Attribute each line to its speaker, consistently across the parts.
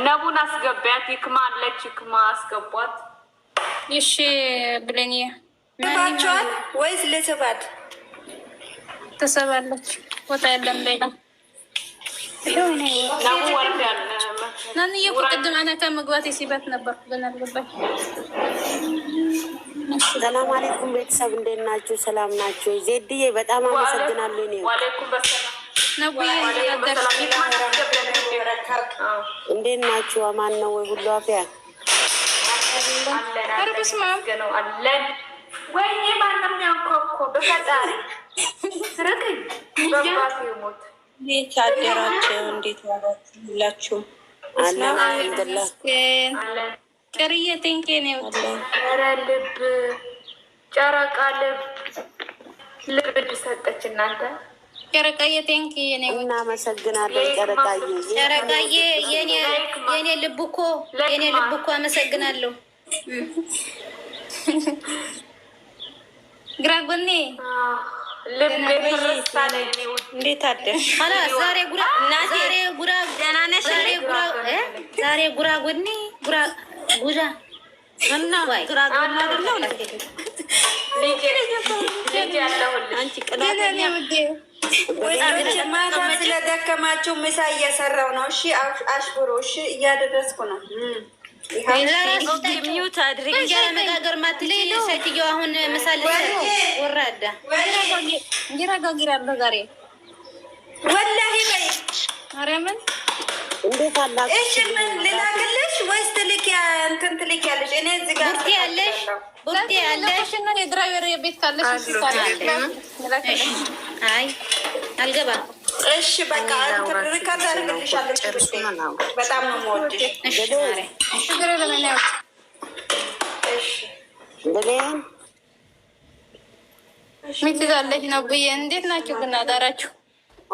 Speaker 1: ነቡን አስገቢያት። ይክማ አለች። ይክማ አስገቧት።
Speaker 2: እሺ ብለኝ
Speaker 3: ባቸዋል ወይስ ለሰባት
Speaker 2: ተሰባለች? ቦታ የለም ሌላ
Speaker 1: ነቡ ወርዳል።
Speaker 2: ናን የቁጥድም አና ከመግባት ሲባት ነበር ግን አልገባኝ።
Speaker 4: ሰላም አለይኩም ቤተሰብ እንዴት ናችሁ? ሰላም ናችሁ? ዜድዬ በጣም አመሰግናለሁ። እኔ
Speaker 1: ወአለይኩም በሰላም
Speaker 2: ነብዬ
Speaker 4: እንዴት ናችሁ? አማን ነው ወይ? ሁሉ አፍያ
Speaker 1: አለን። ወይኔ ማንም ያንኳኳ በፈጣሪ ስረከኝ በባቱ ይሞት።
Speaker 3: እንዴት አደራችሁ? እንዴት ዋላችሁ? ሁላችሁ
Speaker 4: አለን አልሐምዱሊላህ
Speaker 1: አለን።
Speaker 2: ቀርዬ ቴንኬ ነው።
Speaker 1: ኧረ ልብ ጨረቃ ልብ ሰጠች። እናንተ
Speaker 2: ጨረቃዬ ቴንኬ ነው።
Speaker 4: እናመሰግናለን ጨረቃዬ።
Speaker 2: ጨረቃዬ የኔ ልብ እኮ አመሰግናለሁ። ግራ ጎኔ
Speaker 1: ልብ ፍርሳለ
Speaker 3: እንዴት አደርሽ?
Speaker 2: ዛሬ ጉራ ጎኔ ጉራ
Speaker 3: እና ግራ ጎና አይደለው
Speaker 1: ልጅ ያለሁልሽ
Speaker 3: አንቺ ቅናተኛ ማታ ስለደከማችሁ ምሳ እየሰራው ነው። እሺ አሽብሮ እሺ እያደረስኩ ነው። ሚዩት አድርግ
Speaker 2: መጋገር ማትችል ሴትዮ አሁን ምሳሌ ወራዳ ጊራጋጊራለሁ ዛሬ
Speaker 3: ወላሂ በይ
Speaker 2: ማርያምን
Speaker 4: እንዴት አላችሁ?
Speaker 3: እሺ ምን ልላክልሽ ወይስ እንትን ትልኪያለሽ? እኔ እዚህ ጋር
Speaker 2: ቡርቴ ያለሽ እና የድራይቨር ቤት ካለሽ አይ አልገባም።
Speaker 3: እሺ በቃ ሪካርድ አድርግልሻለሁ። በጣም ነው የምወድሽ።
Speaker 2: ምን ትላለች ነው ብዬ። እንዴት ናችሁ ግን አዳራችሁ?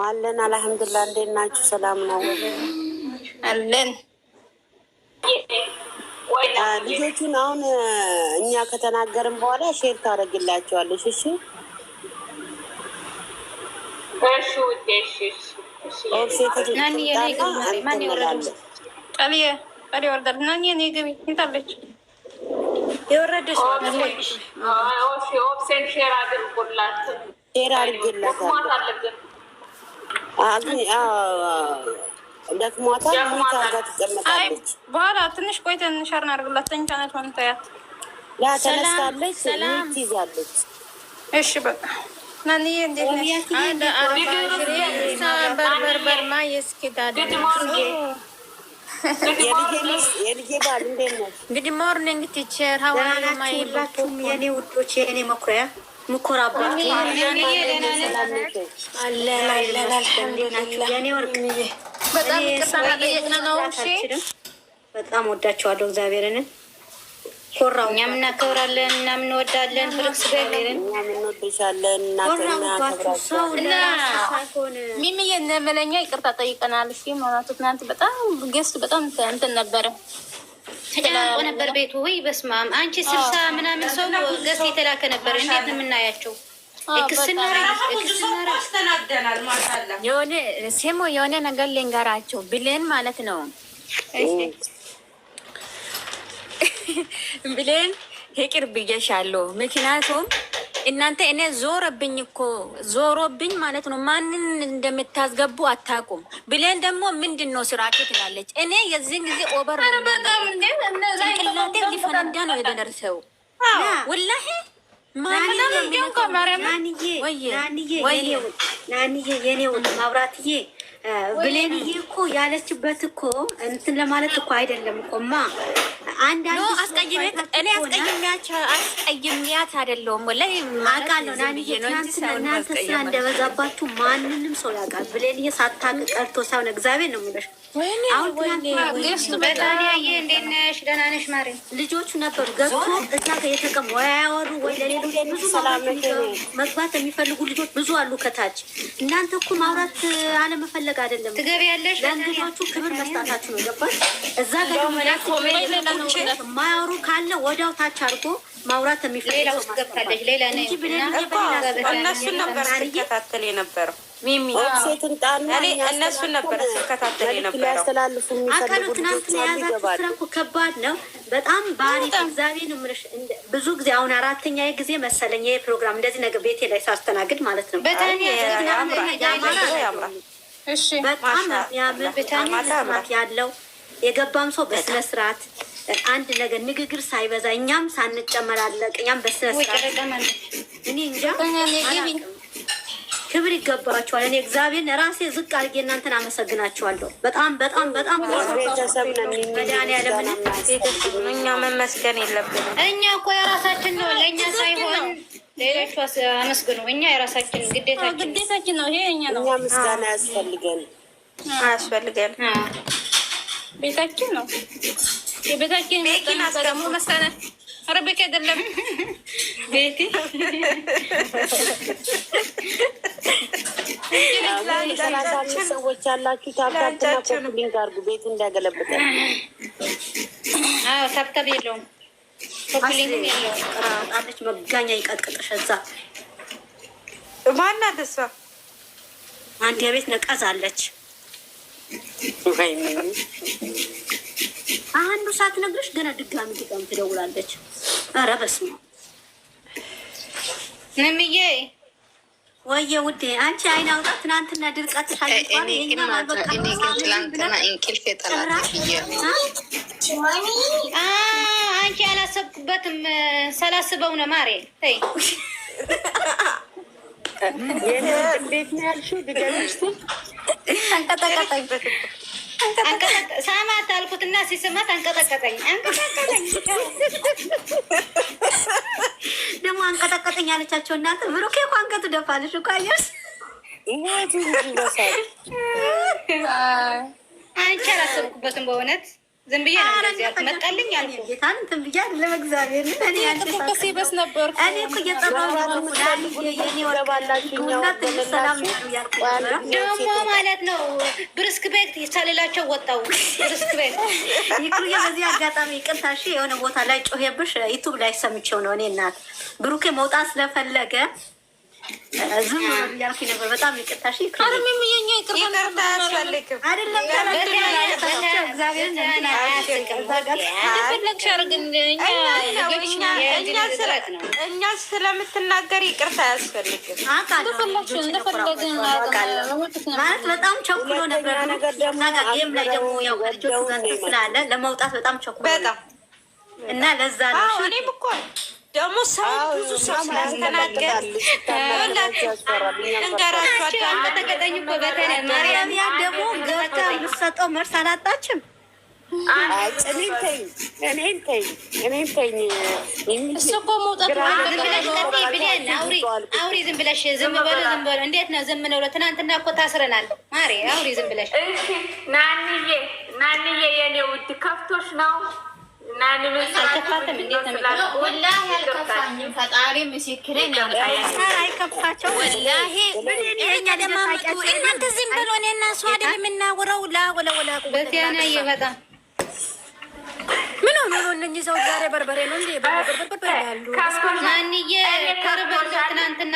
Speaker 4: አለን አልሐምዱሊላህ። እንዴት ናችሁ? ሰላም ነው
Speaker 2: አለን።
Speaker 4: ልጆቹን አሁን እኛ ከተናገርን በኋላ ሼር ታደርግላቸዋለሽ። እሺ
Speaker 3: የወረደች
Speaker 1: ኦፕሽን ሼር አድርጉላት።
Speaker 4: ሼር አድርግላታለሁ። ደክሟታል። ሚታ ጋር ትቀመጣለች።
Speaker 2: በኋላ ትንሽ ቆይተን ሸር እናድርግላት። ተኝታናት ሆንታያት
Speaker 4: ያ ተነስታለች። ሚት ይዛለች።
Speaker 2: እሺ በቃ ናንዬ እንዴት ነሽ? በርበርማ የስኪዳደ
Speaker 4: የልጄ ባል እንዴት ነሽ?
Speaker 2: ጉድ ሞርኒንግ ቲቸር ሀዋናችሁላችሁም የኔ ውዶች የኔ መኩሪያ ምኮራባችሁ በጣም ቅርታ ጠየቅነ ነው። በጣም ወዳችኋለሁ። እግዚአብሔርን ኮራው እኛም እናከብራለን እና ምንወዳለን። ፍርክስ ገሌርን
Speaker 4: እኛም እንወድሻለን።
Speaker 2: ሚሚዬ እነመለኛ ይቅርታ ጠይቀናል። እሺ ማናቱ ትናንት በጣም ገስት በጣም እንትን ነበረ ተጨናንቆ ነበር ቤቱ። ወይ በስመ አብ አንቺ 60 ምናምን ሰው ገስት የተላከ ነበር። እንዴት ነው የምናያቸው?
Speaker 5: የሆነ ነገር ልንገራቸው ብሌን ማለት ነው። ብሌን ይቅር ብዬሻለሁ። ምክንያቱም እናንተ እኔ ዞሮብኝ ማለት ነው። ማንን እንደምታስገቡ አታውቁም። ብሌን ደግሞ ምንድን ነው ስራችሁ ትላለች። እኔ የዚህን ጊዜ ኦቨር ጭንቅላቴ ሊፈነዳ ነው የደረሰው ወላሂ
Speaker 6: ናንዬ የኔ ማብራትዬ ብሌንዬ እኮ ያለችበት እኮ እንትን ለማለት እኮ አይደለም እኮማ።
Speaker 5: አስቀይሜያት አይደለሁም ወላሂ
Speaker 6: አውቃለሁ። ናንዬ እናንተ ስራ እንደበዛባችሁ ማንንም ሰው ያውቃል። ብሌንዬ ሳታውቅ ቀርቶ ሳይሆን እግዚአብሔር ነው የምልሽ። አሁን
Speaker 2: በጣሊያዬ እንዴት ነሽ? ደህና ነሽ ማሪ?
Speaker 6: ልጆቹ ነበሩ ገብቶ እዛ ጋር የተቀሙ ወይ ያወሩ ወይ ለሌሎች ብዙ መግባት የሚፈልጉ ልጆች ብዙ አሉ ከታች። እናንተ እኮ ማውራት አለመፈለግ አይደለም፣
Speaker 2: ትገቢያለሽ።
Speaker 6: ለእንግዶቹ ክብር መስጣታችሁ ነው። ገባሽ? እዛ ጋር የማያወሩ ካለ ወዲያው ታች አድርጎ ማውራት የሚፈልግ ሰው
Speaker 2: ገብታለች። ሌላ
Speaker 3: እነሱን ነበር ስከታተል የነበረው ሚሚ እነሱን ነበር ስከታተል የነበረው።
Speaker 6: አካሉ ትናንት የያዛችሁ ስራ እኮ ከባድ ነው በጣም ባህሪ እግዚአብሔር ነው የምልሽ። ብዙ ጊዜ አሁን 4ኛ ጊዜ መሰለኝ ይሄ ፕሮግራም እንደዚህ ነገር ቤቴ ላይ ሳስተናግድ ማለት ነው። በጣም ያለው የገባም ሰው በስነ ስርዓት አንድ ነገር ንግግር ሳይበዛ እኛም ሳንጨመላለቅ እኛም በስነ ስርዓት እኔ እንጃ ክብር ይገባቸዋል። እኔ እግዚአብሔር ራሴ ዝቅ አድርጌ እናንተን አመሰግናቸዋለሁ። በጣም መድኃኒዓለም
Speaker 3: እኛ መመስገን የለብንም።
Speaker 2: እኛ እኮ የራሳችን ነው ለእኛ ሳይሆን ሌሎቹ አመስግኑ። እኛ የራሳችን ግዴታችን ነው። ይሄ እኛ ነው።
Speaker 4: እኛ ምስጋና
Speaker 3: አያስፈልገን
Speaker 1: ቤታችን ነው። የቤታችን ደግሞ መሰለ ረቤት አይደለም ቤቴ
Speaker 4: ሰዎች ያላችሁ ታብታብና ኮፕሊንግ አድርጉ። ቤት እንዳገለብጠን
Speaker 2: ታብታብ የለውም ኮፕሊንግም የለውም።
Speaker 6: አለች መጋኛ ይቀጥቅጥሽ እዛ
Speaker 3: ማናት እሷ?
Speaker 6: አንድ የቤት ነቀዝ አለች። አንዱ ሳትነግርሽ ገና ድጋሚ ትደውላለች። ኧረ በስመ አብ
Speaker 2: ንምዬ
Speaker 6: ወየ ውዴ አንቺ አይን አውጣ። ትናንትና ድርቀትሽ አይቷል።
Speaker 7: እኔ ግን ትላንትና እንቅልፍ የጠላት
Speaker 2: አንቺ አላሰብኩበትም። ሳላስበው ነው ማሬ። ተይ
Speaker 4: እንዴት ነው ያልሽው? ድገምሽ
Speaker 2: አንቀጠቀጠኝ ሳማት አልኩትና ሲስማት አንቀጠቀጠኝ።
Speaker 6: ደግሞ አንቀጠቀጠኝ ያለቻቸው እናት ብሩኬ እኮ አንገቱ ደፋልሽ እኮ አየሽ።
Speaker 2: አንቺ አላሰብኩበትም በእውነት ዝም ብዬ ነው እንደዚህ ያልኩት። መጣልኝ አልኩ
Speaker 6: ጌታን እንትን ብዬ አይደለም እግዚአብሔር እኔ
Speaker 1: ሲበስ ነበር
Speaker 6: እኔ እኮ እየጠራሁ
Speaker 2: ደግሞ ማለት ነው። ብርስክ ቤት የቻሌላቸው ወጣው ብርስክ ቤት
Speaker 6: ይክሩዬ። በዚህ አጋጣሚ ይቅርታ እሺ። የሆነ ቦታ ላይ ጮሄብሽ ዩቱብ ላይ ሰምቼው ነው። እኔ እናት ብሩኬ መውጣት ስለፈለገ ዝም ያልኩ ነበር። በጣም ይቅርታ እሺ።
Speaker 1: አረም የኛ ይቅርታ
Speaker 3: አያስፈልግም
Speaker 6: አይደለም
Speaker 3: እኛ ስለምትናገር ይቅርታ አያስፈልግም
Speaker 6: ማለት በጣም ቸኩሎ ነበር። ይህም ላይ ደግሞ ያው ልጆቹ ስላለ ለመውጣት በጣም ቸኩሎ እና ለዛ ነው
Speaker 3: እኔም እኮ ደግሞ ሰው ብዙ ሰው ስላስተናገር እንገራቸው
Speaker 2: አንቀጠቀጠኝ እኮ በተለይ
Speaker 6: ማርያም ያ ደግሞ ገብታ የምትሰጠው መልስ አላጣችም።
Speaker 4: እኔን ተይኝ
Speaker 2: እሱ እኮ መውጣት ብለን አውሪ ዝም ብለሽ ዝም በሉ። እንዴት ነው ዝም ነው? ትናንትና እኮ ታስረናል ማሬ። አውሪ ዝም ብለሽ
Speaker 1: ናንዬ የኔ ውድ ከፍቶሽ ነው
Speaker 2: አልከፋትም። እንዴት ነው?
Speaker 1: ወላሂ አልከፋኝም። ፈጣሪ ምስክሬ ነው።
Speaker 6: አይከፋቸው
Speaker 5: ወላሂ እኛ ደማመጡ እናንተ ዝም ብሎ እኔ እና እሱ አይደል የምናወራው? ወላ
Speaker 2: በቲያና እየበጣ
Speaker 5: ምን ሆኖ ነው እነዚህ ሰው ዛሬ በርበሬ ነው እንዴ? በርበሬ ያሉ
Speaker 2: ማንዬ ከርበሬ ትናንትና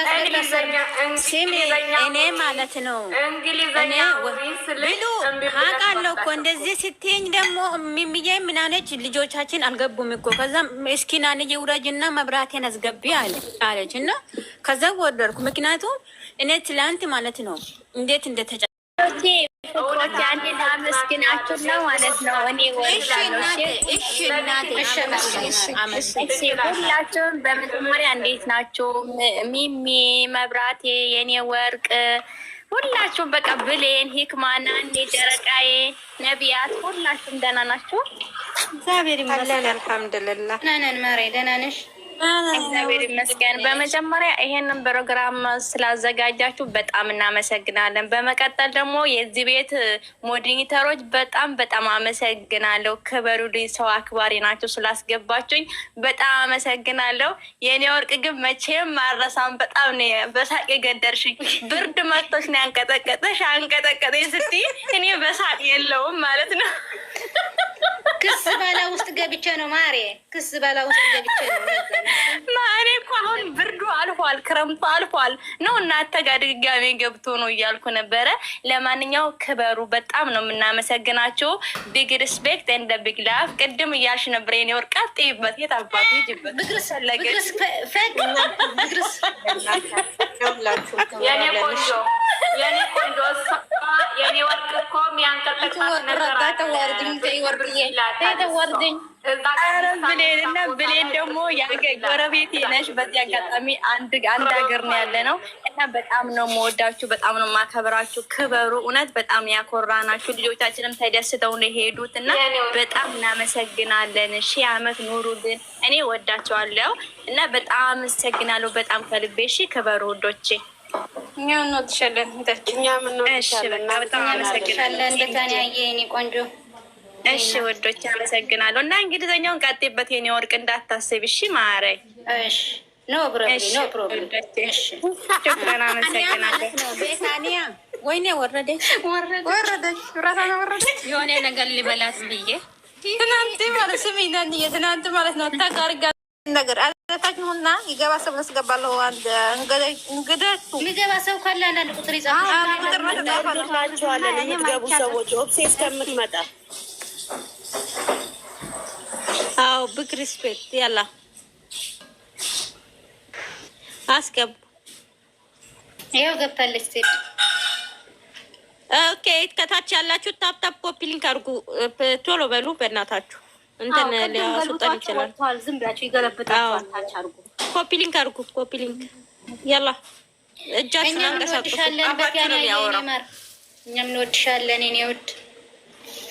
Speaker 5: ሲሚ እኔ ማለት ነው እኔ ብሉ አውቃለሁ እኮ እንደዚህ ስትይኝ ደግሞ ሚሚዬ ምናነች ልጆቻችን አልገቡም እኮ ከዛ እስኪ ናንዬ ውረጅና መብራቴን አስገቢ አለች እና ከዛ ወደድኩ። ምክንያቱም እኔ ትላንት ማለት ነው እንዴት እንደተጫ
Speaker 1: ፍቅሮች አንዴ ላመስግናችሁ ነው ማለት ነው። እኔ ሁላችሁም በመጀመሪያ እንዴት ናችሁ? ሚሚ፣ መብራቴ፣ የኔ ወርቅ ሁላችሁም በቃ ብሌን፣ ሂክማና፣ እኔ ደረቃዬ፣ ነቢያት ሁላችሁም ደህና ናችሁ?
Speaker 3: እግዚአብሔር ይመስገን አልሐምዱሊላህ።
Speaker 2: ናናን ማሬ ደህና ነሽ?
Speaker 1: እግዚአብሔር ይመስገን። በመጀመሪያ ይሄንን ፕሮግራም ስላዘጋጃችሁ በጣም እናመሰግናለን። በመቀጠል ደግሞ የዚህ ቤት ሞዲኒተሮች በጣም አመሰግናለሁ። ክበሩልኝ፣ ሰው አክባሪ ናቸው። ስላስገባችሁኝ በጣም አመሰግናለሁ። የኔ ወርቅ ግን መቼም ማረሳም በጣም ነው በሳቅ የገደርሽኝ። ብርድ መጥቶሽ ነው አንቀጠቀጠሽ ስትይ እኔ በሳቅ የለውም ማለት ነው።
Speaker 2: ክስ ክስ ባላ ውስጥ ገብቼ ነው ማሬ፣ ክስ ባላ ውስጥ ገብቼ ነው
Speaker 1: ማሬ እኮ አሁን ብርዱ አልፏል፣ ክረምቱ አልፏል ነው እናንተ ጋር ድጋሜ ገብቶ ነው እያልኩ ነበረ። ለማንኛው ክበሩ፣ በጣም ነው የምናመሰግናቸው። ቢግ ሪስፔክት እንደ ቢግ ላፍ። ቅድም እያልሽ ነበር የኔ ወርቃ ጥይበት የት አባቱ ይጅበት
Speaker 2: ብግርስ ፈግ ብግርስ
Speaker 1: የኔ ቆንጆ የኔ ቆንጆ የኔ ወርቅ እኮ የሚያንቀጠቅጣት ነገር ብሌንና ብሌን ደግሞ ጎረቤቴ ነሽ። በዚህ አጋጣሚ አንድ ሀገር ነው ያለ ነው እና በጣም ነው የምወዳችሁ፣ በጣም ነው የማከብራችሁ። ክበሩ። እውነት በጣም ያኮራናችሁ። ልጆቻችንም ተደስተው ነው የሄዱት እና በጣም እናመሰግናለን። 1000 ዓመት ኑሩልን። እኔ ወዳቸዋለሁ እና በጣም አመሰግናለሁ። በጣም ከልቤ። እሺ ክበሩ ውዶቼ።
Speaker 2: እኛ እንወድሻለን።
Speaker 1: በጣም አመሰግናለን።
Speaker 2: እንደተለያየ የኔ ቆንጆ።
Speaker 1: እሺ ወዶች አመሰግናለሁ። እና እንግሊዝኛውን ቀጤበት የኔ ወርቅ እንዳታስብ። እሺ ማረ።
Speaker 2: እሺ ኖ ፕሮብሌም።
Speaker 1: ሹክራን አመሰግናለሁ።
Speaker 5: ቤታኒያ ወይኔ ወረደች የሆነ ነገር ሊበላት ብዬ
Speaker 2: ትናንት ማለት ስሚ ትናንት ማለት ነው ታጋርጋ ነገር አለታችሁና ይገባ ሰው ያስገባለሁ። አንድ እንግዳቱ የሚገባ ሰው ካለ አንዳንድ ቁጥር
Speaker 4: ይጻፋላችኋለን። የምትገቡ ሰዎች ኦፕሴ እስከምትመጣ
Speaker 5: አዎ ቢግ ሪስፔክት ያላ አስገቡ።
Speaker 2: ይኸው ገብታለች ሴት።
Speaker 5: ኦኬ ከታች ያላችሁ ታፕ ታፕ ኮፒ ሊንክ አድርጉ። ቶሎ በሉ በእናታችሁ። እንትን ሊያስወጣን ይችላል።
Speaker 6: ዝም ብላችሁ ይገለብጣችኋል። ታች አድርጉ። ኮፒ ሊንክ አድርጉ። ኮፒ ሊንክ ያላ እጃችሁን አንቀሳቅሱ።
Speaker 2: እኛም እንወድሻለን የኔ ውድ፣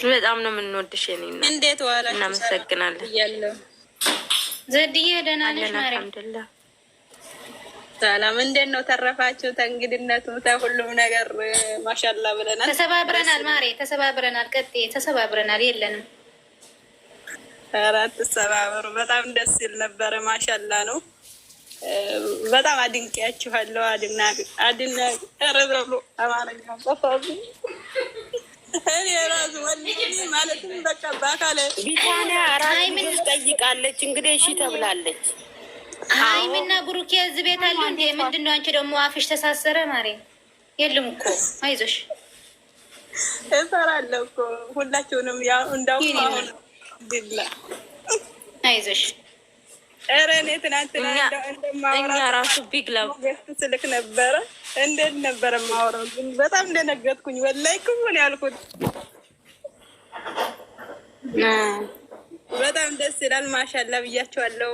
Speaker 5: በጣም ነው የምንወድሽ የኔ እናት።
Speaker 1: እንዴት ዋላችሁ?
Speaker 5: እናመሰግናለን።
Speaker 2: ዘድዬ ደህና ነሽ ማርያም?
Speaker 5: አልሐምዱሊላህ
Speaker 1: ሰላም። እንዴት ነው ተረፋችሁ? ተንግድነቱ ሁሉም ነገር ማሻላ ብለናል።
Speaker 2: ተሰባብረናል ማሬ፣ ተሰባብረናል። ቀጤ ተሰባብረናል። የለንም
Speaker 1: አራት ተሰባብሩ። በጣም ደስ ይል ነበረ። ማሻላ ነው። በጣም አድንቄያችኋለሁ። አድና ረብረብሎ አማርኛ ጠፋብኝ። እኔ ራሱ ወንድሜ ማለትም በቃ በአካል
Speaker 4: ቢታንያ አራት ልጆች ጠይቃለች። እንግዲህ እሺ ተብላለች።
Speaker 2: ሀይሚና ብሩኬ እዚህ ቤት አሉ እንዴ? ምንድን ነው አንቺ ደግሞ አፍሽ ተሳሰረ ማሬ? የለም እኮ አይዞሽ፣
Speaker 1: እፈራለሁ እኮ ሁላችሁንም ያው እንዳውም አሁን ቢላ
Speaker 2: አይዞሽ።
Speaker 1: ኧረ እኔ ትናንትና
Speaker 5: እኛ ራሱ ቢግ ላቭ
Speaker 1: ስልክ ነበረ። እንዴት ነበረ የማወራው? ግን በጣም እንደነገጥኩኝ ወላሂ ክቡን ያልኩት በጣም ደስ ይላል። ማሻላ ብያቸዋለሁ።